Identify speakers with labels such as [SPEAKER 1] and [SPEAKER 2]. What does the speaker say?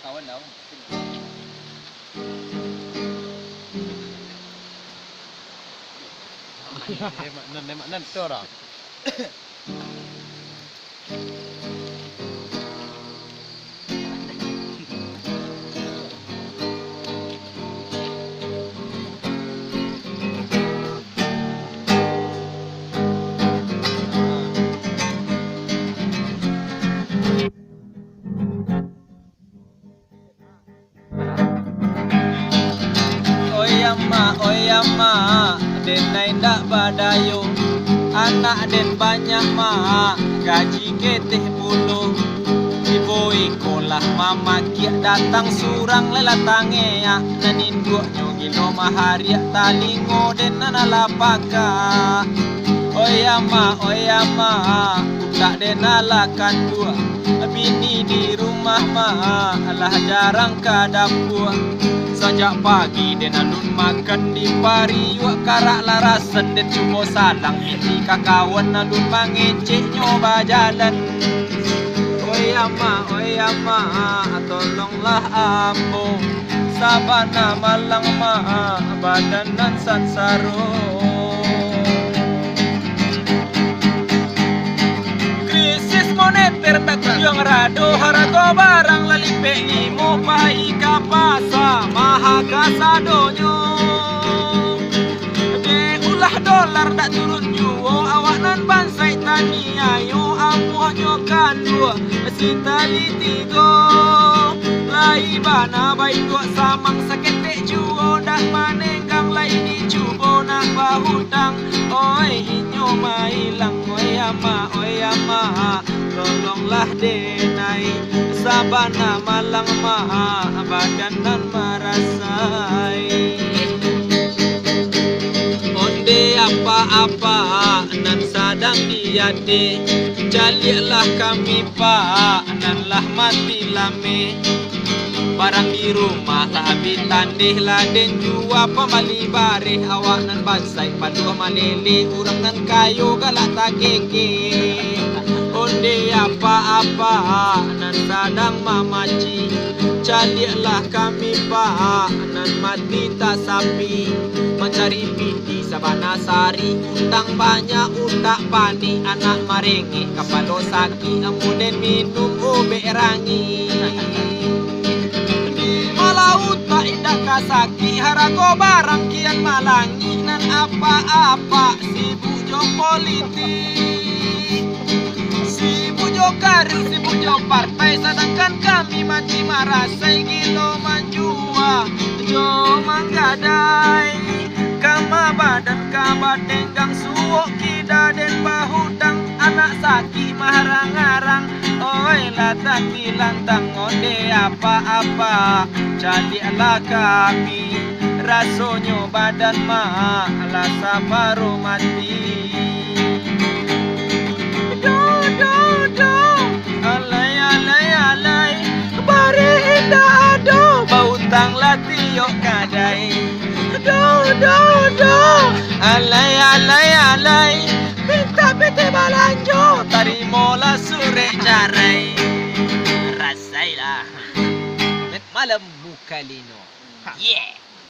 [SPEAKER 1] kawan tau.
[SPEAKER 2] Lemak nan tu dah.
[SPEAKER 1] Oyama, den naik dak badayo. Anak den banyak mak, gaji keteh puluh. Ibu ikolah mama kiak datang surang lela tangea. Nanin gua nyogilo maharia talingo den nalapaka. Oyama, tak den alakan dua. Bini di rumah ma, alah jarang ka dapur. Sejak pagi den alun makan di pari wak karak larasan den cubo salang miti kakawan alun mangecek nyoba jalan. Oyama, tolonglah ambo sabana malang ma badanan sansaro. Krisis moneter tak kunjung rado harga barang lalipe limo pai kapasa kasadonyo de ulah dolar dak turun juo awak nan bansai tani ayo amuhnya kan dua sitali tigo lai bana baik kok samang sakete juo dak manenggang lai di cubo nak bahutang oi inyo mailang oyama tolonglah denai sabana malang ma badanan marasai. Onde apa-apa nan sadang diade jalilah kami pak nan lah mati lame. Barang di rumah lah habis tandih lah den jua pemali bareh awak nan bansai padu malele urang nan kayu galak tak keke. Onde apa-apa nan sadang mamaci jalilah kami pak nan mati tak sapi mencari piti sabana sari utang banyak utak pani anak marenge kapalo saki amuden minum obe rangi malau tak indah kasaki harago barang kian malangi nan apa-apa sibuk jong politik sibuk jong karir sibuk jong partai sedangkan kami mati marasai gilo manjua jo manggadai kama badan kabat denggang suok kida den bahutang anak saki maharang-harang oi latati lantang onde apa-apa jadilah kami rasonyo badan ma lasa baru mati alai bare indah ado bautang latio kadai alai minta pete balanjo tarimola sure jarai rasailah met malam bukalino yeah.